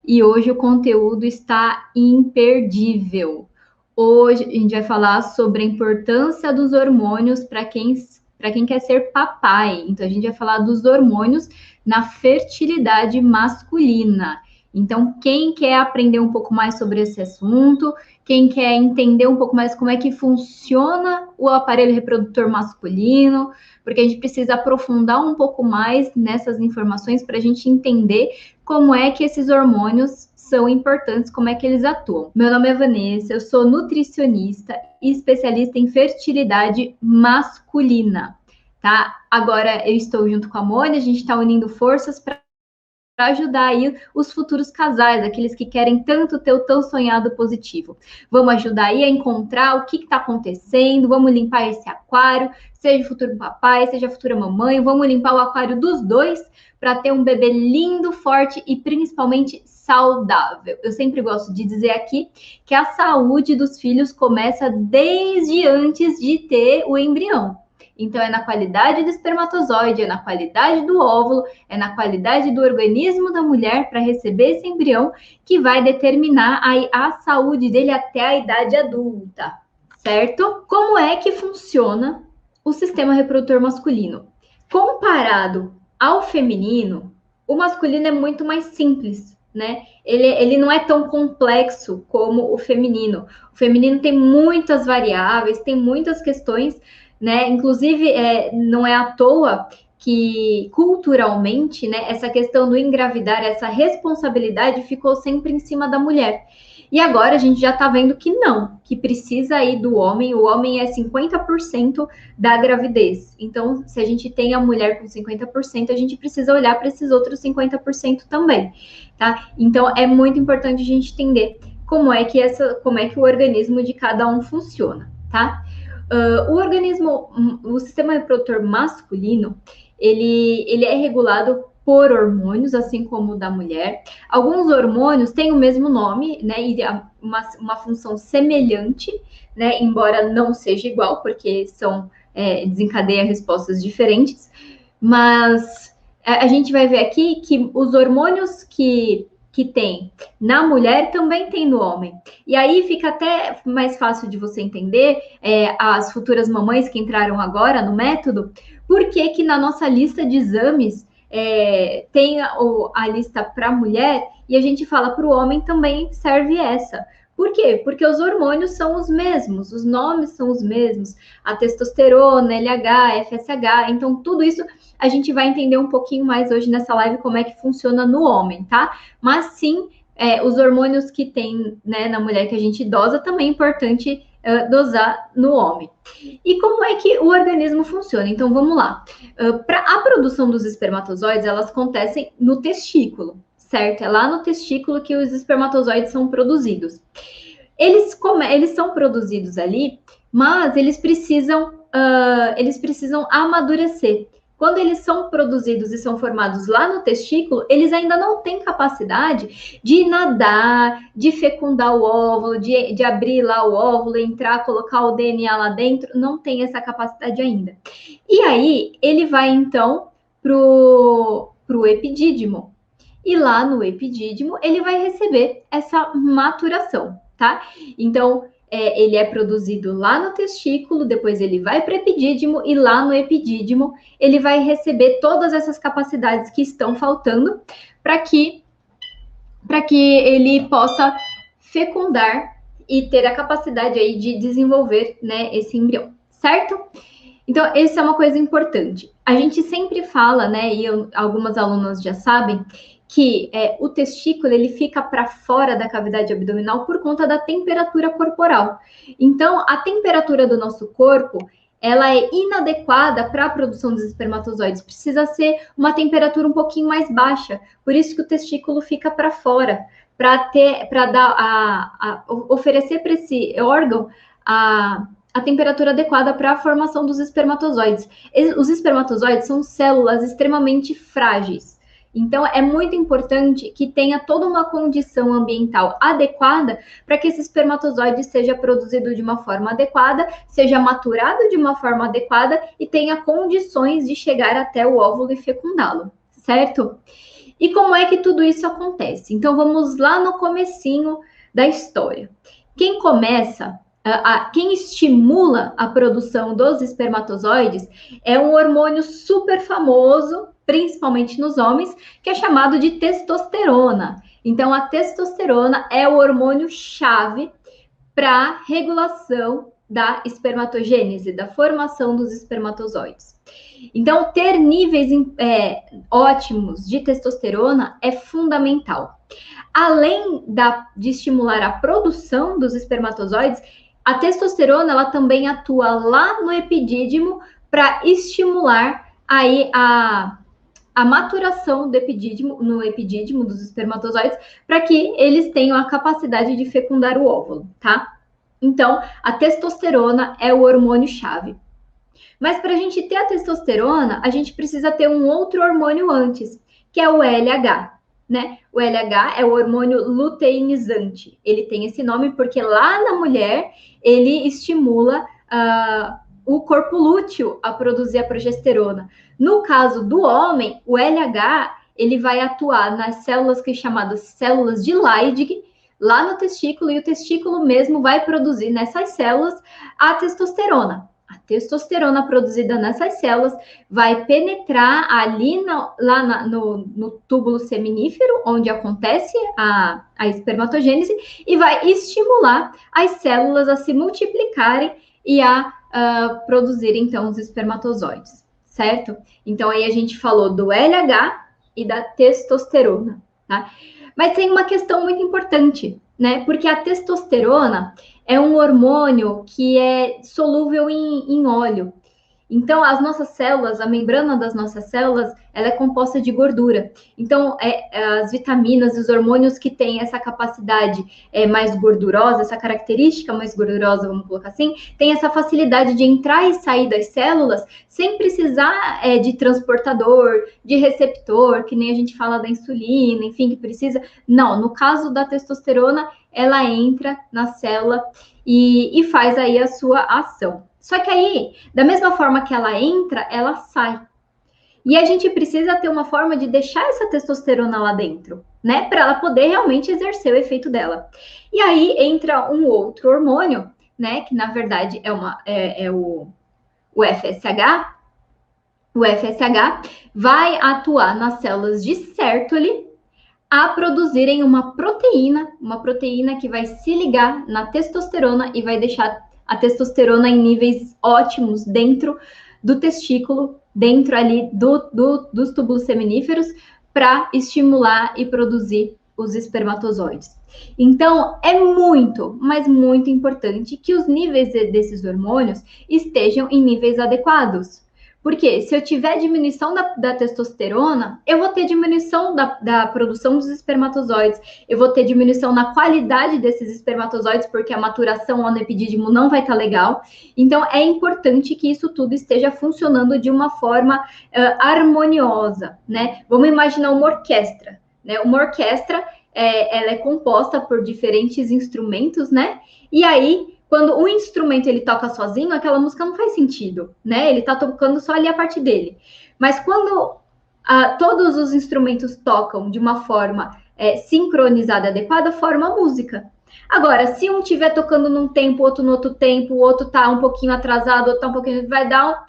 e hoje o conteúdo está imperdível. Hoje a gente vai falar sobre a importância dos hormônios para quem quer ser papai. Então, a gente vai falar dos hormônios na fertilidade masculina. Então, quem quer aprender um pouco mais sobre esse assunto, quem quer entender um pouco mais como é que funciona o aparelho reprodutor masculino, porque a gente precisa aprofundar um pouco mais nessas informações para a gente entender como é que esses hormônios são importantes, como é que eles atuam. Meu nome é Vanessa, eu sou nutricionista e especialista em fertilidade masculina, tá? Agora eu estou junto com a Mônica, a gente está unindo forças para ajudar aí os futuros casais, aqueles que querem tanto ter o tão sonhado positivo. Vamos ajudar aí a encontrar o que está acontecendo, vamos limpar esse aquário, seja o futuro papai, seja a futura mamãe, vamos limpar o aquário dos dois para ter um bebê lindo, forte e principalmente saudável. Eu sempre gosto de dizer aqui que a saúde dos filhos começa desde antes de ter o embrião. Então, é na qualidade do espermatozoide, é na qualidade do óvulo, é na qualidade do organismo da mulher para receber esse embrião que vai determinar a saúde dele até a idade adulta, certo? Como é que funciona o sistema reprodutor masculino? Comparado ao feminino, o masculino é muito mais simples, né? Ele não é tão complexo como o feminino. O feminino tem muitas variáveis, tem muitas questões, né? Inclusive, não é à toa que culturalmente, né, essa questão do engravidar, essa responsabilidade ficou sempre em cima da mulher. E agora a gente já está vendo que não, que precisa aí do homem, o homem é 50% da gravidez. Então, se a gente tem a mulher com 50%, a gente precisa olhar para esses outros 50% também, tá? Então, é muito importante a gente entender como é que o organismo de cada um funciona, tá? O sistema reprodutor masculino, ele é regulado por hormônios, assim como o da mulher. Alguns hormônios têm o mesmo nome, né, e uma função semelhante, né, embora não seja igual, porque desencadeia respostas diferentes, mas a gente vai ver aqui que os hormônios que tem na mulher também tem no homem. E aí fica até mais fácil de você entender, as futuras mamães que entraram agora no método, por que na nossa lista de exames tem a lista para mulher e a gente fala para o homem também serve essa. Por quê? Porque os hormônios são os mesmos, os nomes são os mesmos, a testosterona, LH, FSH, então tudo isso a gente vai entender um pouquinho mais hoje nessa live como é que funciona no homem, tá? Mas sim, os hormônios que tem, né, na mulher que a gente dosa também é importante dosar no homem. E como é que o organismo funciona? Então vamos lá. Para a produção dos espermatozoides, elas acontecem no testículo, certo? É lá no testículo que os espermatozoides são produzidos. Eles são produzidos ali, mas eles precisam amadurecer. Quando eles são produzidos e são formados lá no testículo, eles ainda não têm capacidade de nadar, de fecundar o óvulo, de abrir lá o óvulo, entrar, colocar o DNA lá dentro, não tem essa capacidade ainda. E aí, ele vai então pro epidídimo. E lá no epidídimo, ele vai receber essa maturação, tá? Então, ele é produzido lá no testículo, depois ele vai para o epidídimo, e lá no epidídimo ele vai receber todas essas capacidades que estão faltando para que ele possa fecundar e ter a capacidade aí de desenvolver, né, esse embrião, certo? Então, essa é uma coisa importante. A gente sempre fala, né, e algumas alunas já sabem, que o testículo ele fica para fora da cavidade abdominal por conta da temperatura corporal. Então, a temperatura do nosso corpo ela é inadequada para a produção dos espermatozoides. Precisa ser uma temperatura um pouquinho mais baixa. Por isso que o testículo fica para fora, para oferecer para esse órgão a temperatura adequada para a formação dos espermatozoides. Os espermatozoides são células extremamente frágeis. Então, é muito importante que tenha toda uma condição ambiental adequada para que esse espermatozoide seja produzido de uma forma adequada, seja maturado de uma forma adequada e tenha condições de chegar até o óvulo e fecundá-lo, certo? E como é que tudo isso acontece? Então, vamos lá no comecinho da história. Quem começa, quem estimula a produção dos espermatozoides é um hormônio super famoso, principalmente nos homens, que é chamado de testosterona. Então, a testosterona é o hormônio-chave para regulação da espermatogênese, da formação dos espermatozoides. Então, ter níveis ótimos de testosterona é fundamental. Além de estimular a produção dos espermatozoides, a testosterona ela também atua lá no epidídimo para estimular aí a maturação do epidídimo, no epidídimo dos espermatozoides, para que eles tenham a capacidade de fecundar o óvulo, tá? Então, a testosterona é o hormônio-chave. Mas para a gente ter a testosterona, a gente precisa ter um outro hormônio antes, que é o LH, né? O LH é o hormônio luteinizante. Ele tem esse nome porque lá na mulher ele estimula o corpo lúteo a produzir a progesterona. No caso do homem, o LH ele vai atuar nas células que chamadas células de Leydig, lá no testículo, e o testículo mesmo vai produzir nessas células a testosterona. A testosterona produzida nessas células vai penetrar ali no túbulo seminífero, onde acontece a espermatogênese, e vai estimular as células a se multiplicarem e a produzir, então, os espermatozoides, certo? Então, aí a gente falou do LH e da testosterona, tá? Mas tem uma questão muito importante, né? Porque a testosterona é um hormônio que é solúvel em óleo. Então, as nossas células, a membrana das nossas células, ela é composta de gordura. Então, as vitaminas e os hormônios que têm essa capacidade mais gordurosa, essa característica mais gordurosa, vamos colocar assim, tem essa facilidade de entrar e sair das células sem precisar de transportador, de receptor, que nem a gente fala da insulina, enfim, que precisa. Não, no caso da testosterona, ela entra na célula e faz aí a sua ação. Só que aí, da mesma forma que ela entra, ela sai. E a gente precisa ter uma forma de deixar essa testosterona lá dentro, né? Para ela poder realmente exercer o efeito dela. E aí entra um outro hormônio, né? Que na verdade é o FSH. O FSH vai atuar nas células de Sertoli a produzirem uma proteína que vai se ligar na testosterona e vai deixar a testosterona em níveis ótimos dentro do testículo, dentro ali dos túbulos seminíferos, para estimular e produzir os espermatozoides. Então, é muito, mas muito importante que os níveis desses hormônios estejam em níveis adequados. Porque se eu tiver diminuição da testosterona, eu vou ter diminuição da produção dos espermatozoides, eu vou ter diminuição na qualidade desses espermatozoides, porque a maturação lá no epidídimo não vai estar legal. Então, é importante que isso tudo esteja funcionando de uma forma harmoniosa, né? Vamos imaginar uma orquestra, né? Uma orquestra, ela é composta por diferentes instrumentos, né? E aí, quando um instrumento ele toca sozinho, aquela música não faz sentido, né? Ele tá tocando só ali a parte dele. Mas quando todos os instrumentos tocam de uma forma sincronizada, adequada, forma a música. Agora, se um estiver tocando num tempo, outro no outro tempo, o outro tá um pouquinho atrasado, outro tá um pouquinho... Vai dar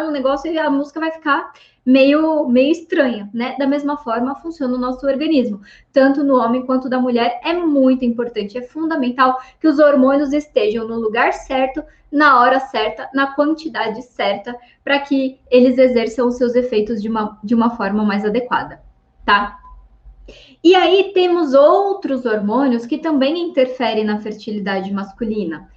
um negócio e a música vai ficar meio estranha, né? Da mesma forma funciona o nosso organismo, tanto no homem quanto da mulher. É muito importante, é fundamental que os hormônios estejam no lugar certo, na hora certa, na quantidade certa, para que eles exerçam os seus efeitos de uma forma mais adequada, tá? E aí temos outros hormônios que também interferem na fertilidade masculina.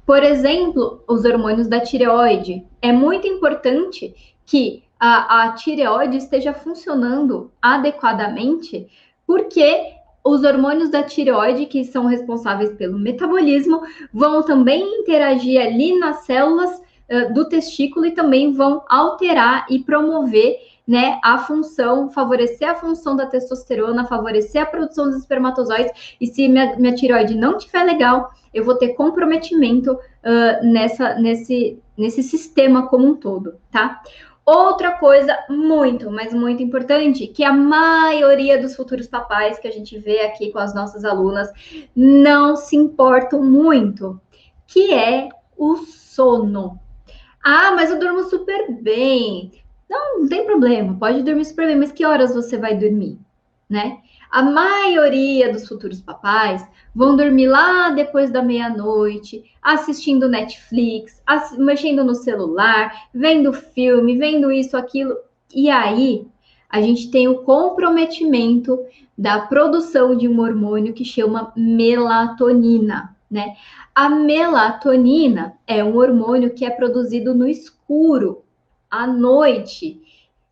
Por exemplo, os hormônios da tireoide. É muito importante que a tireoide esteja funcionando adequadamente, porque os hormônios da tireoide, que são responsáveis pelo metabolismo, vão também interagir ali nas células do testículo e também vão alterar e promover, né, a função, favorecer a função da testosterona, favorecer a produção dos espermatozoides. E se minha tireoide não estiver legal, eu vou ter comprometimento nesse sistema como um todo, tá? Outra coisa muito, mas muito importante, que a maioria dos futuros papais que a gente vê aqui com as nossas alunas não se importam muito, que é o sono. Ah, mas eu durmo super bem. Não, não tem problema, pode dormir super bem, mas que horas você vai dormir, né? A maioria dos futuros papais vão dormir lá depois da meia-noite, assistindo Netflix, mexendo no celular, vendo filme, vendo isso, aquilo. E aí, a gente tem o comprometimento da produção de um hormônio que chama melatonina, né? A melatonina é um hormônio que é produzido no escuro, à noite.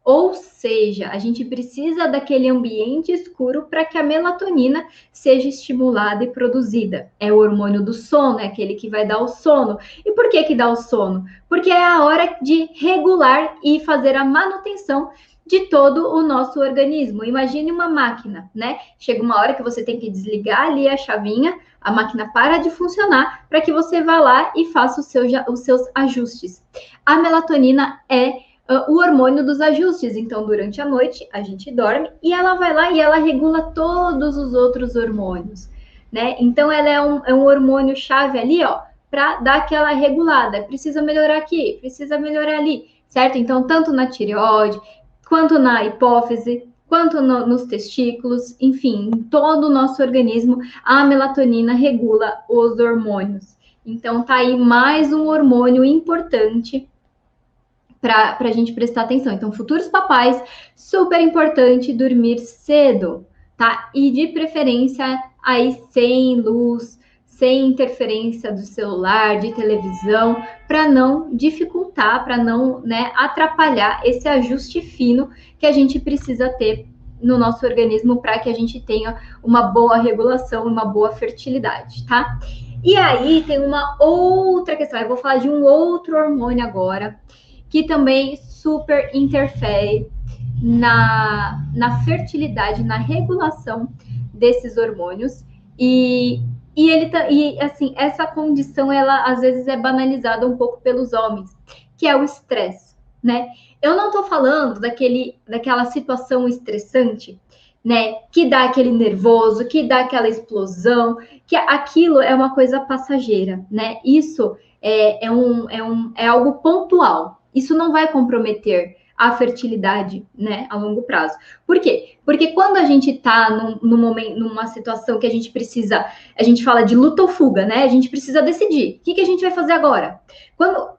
Ou seja, a gente precisa daquele ambiente escuro para que a melatonina seja estimulada e produzida. É o hormônio do sono, é aquele que vai dar o sono. E por que dá o sono? Porque é a hora de regular e fazer a manutenção de todo o nosso organismo. Imagine uma máquina, né? Chega uma hora que você tem que desligar ali a chavinha, a máquina para de funcionar para que você vá lá e faça os seus ajustes. A melatonina é o hormônio dos ajustes. Então, durante a noite, a gente dorme e ela vai lá e ela regula todos os outros hormônios, né? Então, ela é um hormônio chave ali, ó, para dar aquela regulada. Precisa melhorar aqui, precisa melhorar ali, certo? Então, tanto na tireoide, quanto na hipófise, quanto nos testículos, enfim, em todo o nosso organismo, a melatonina regula os hormônios. Então, tá aí mais um hormônio importante para a gente prestar atenção. Então, futuros papais, super importante dormir cedo, tá? E de preferência aí sem luz, sem interferência do celular, de televisão, para não dificultar, para não, né, atrapalhar esse ajuste fino que a gente precisa ter no nosso organismo para que a gente tenha uma boa regulação, uma boa fertilidade, tá? E aí tem uma outra questão, eu vou falar de um outro hormônio agora, que também super interfere na fertilidade, na regulação desses hormônios. E assim, essa condição, ela às vezes é banalizada um pouco pelos homens, que é o estresse, né? Eu não tô falando daquela situação estressante, né? Que dá aquele nervoso, que dá aquela explosão, que aquilo é uma coisa passageira, né? Isso é algo pontual. Isso não vai comprometer a fertilidade, né, a longo prazo. Por quê? Porque quando a gente está numa situação que a gente fala de luta ou fuga, né? A gente precisa decidir. O que a gente vai fazer agora?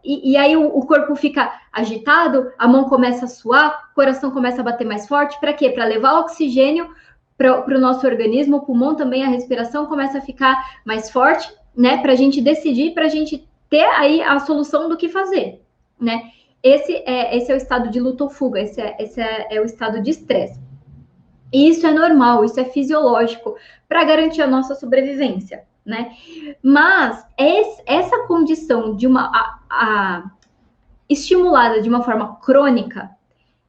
E aí o corpo fica agitado, a mão começa a suar, o coração começa a bater mais forte. Para quê? Para levar oxigênio para o nosso organismo, o pulmão também, a respiração começa a ficar mais forte, né? Para a gente decidir, para a gente ter aí a solução do que fazer, né? Esse é o estado de luta ou fuga, esse é o estado de estresse. E isso é normal, isso é fisiológico para garantir a nossa sobrevivência, né? Mas essa condição de estimulada de uma forma crônica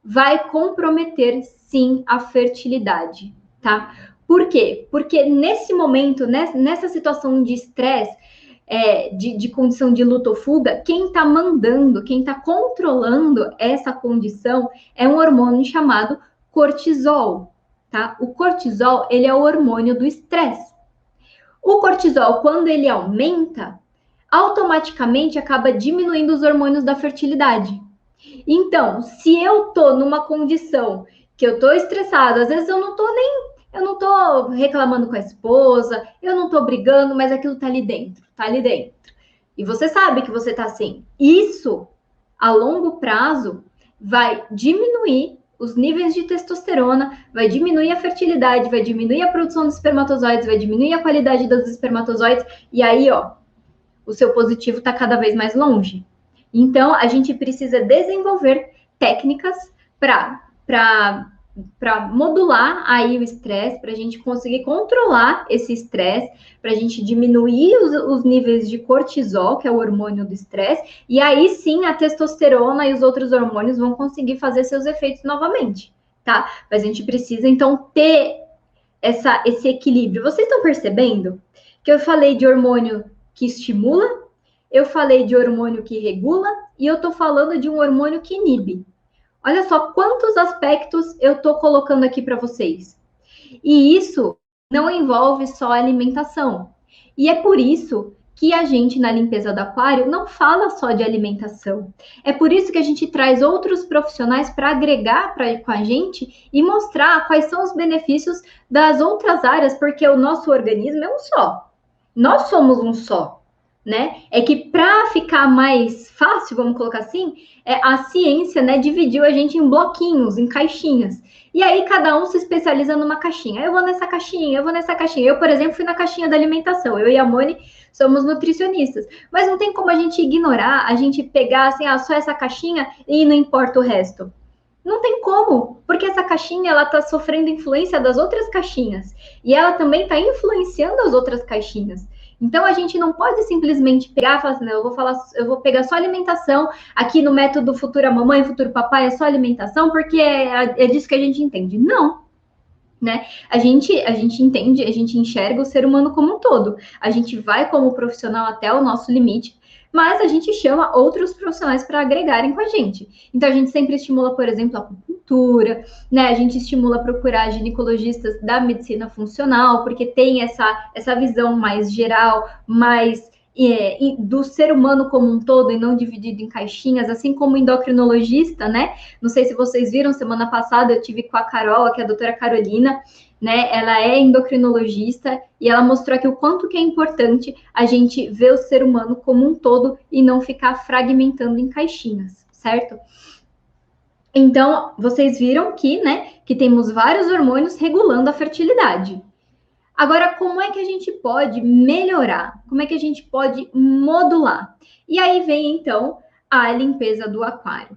vai comprometer sim a fertilidade, tá? Por quê? Porque nesse momento, nessa situação de estresse, de condição de luta ou fuga, quem está mandando, quem está controlando essa condição é um hormônio chamado cortisol, tá? O cortisol, ele é o hormônio do estresse. O cortisol, quando ele aumenta, automaticamente acaba diminuindo os hormônios da fertilidade. Então, se eu tô numa condição que eu tô estressada, às vezes eu não tô reclamando com a esposa, eu não tô brigando, mas aquilo tá ali dentro, tá ali dentro. E você sabe que você tá assim. Isso, a longo prazo, vai diminuir os níveis de testosterona, vai diminuir a fertilidade, vai diminuir a produção dos espermatozoides, vai diminuir a qualidade dos espermatozoides, e aí, ó, o seu positivo tá cada vez mais longe. Então, a gente precisa desenvolver técnicas para modular aí o estresse, para a gente conseguir controlar esse estresse, para a gente diminuir os níveis de cortisol, que é o hormônio do estresse, e aí sim a testosterona e os outros hormônios vão conseguir fazer seus efeitos novamente, tá? Mas a gente precisa, então, ter esse equilíbrio. Vocês estão percebendo que eu falei de hormônio que estimula, eu falei de hormônio que regula e eu tô falando de um hormônio que inibe. Olha só quantos aspectos eu estou colocando aqui para vocês. E isso não envolve só alimentação. E é por isso que a gente, na limpeza do aquário, não fala só de alimentação. É por isso que a gente traz outros profissionais para agregar com a gente e mostrar quais são os benefícios das outras áreas, porque o nosso organismo é um só. Nós somos um só, né? É que para ficar mais fácil, vamos colocar assim, a ciência, né, dividiu a gente em bloquinhos, em caixinhas. E aí cada um se especializa numa caixinha. Eu vou nessa caixinha, eu vou nessa caixinha. Eu, por exemplo, fui na caixinha da alimentação. Eu e a Moni somos nutricionistas. Mas não tem como a gente ignorar, a gente pegar assim, só essa caixinha e não importa o resto. Não tem como, porque essa caixinha ela está sofrendo influência das outras caixinhas e ela também está influenciando as outras caixinhas. Então a gente não pode simplesmente pegar e falar assim, eu vou pegar só alimentação, aqui no método Futura Mamãe, Futuro Papai é só alimentação, porque é disso que a gente entende. Não, né? A gente entende, a gente enxerga o ser humano como um todo. A gente vai como profissional até o nosso limite, mas a gente chama outros profissionais para agregarem com a gente. Então a gente sempre estimula, por exemplo, a acupuntura, né? A gente estimula a procurar ginecologistas da medicina funcional, porque tem essa visão mais geral, mais do ser humano como um todo e não dividido em caixinhas, assim como endocrinologista, né? Não sei se vocês viram, semana passada eu tive com a Carol, que é a doutora Carolina, né? Ela é endocrinologista e ela mostrou aqui o quanto que é importante a gente ver o ser humano como um todo e não ficar fragmentando em caixinhas, certo? Então, vocês viram que, né, que temos vários hormônios regulando a fertilidade. Agora, como é que a gente pode melhorar? Como é que a gente pode modular? E aí vem, então, a limpeza do aquário.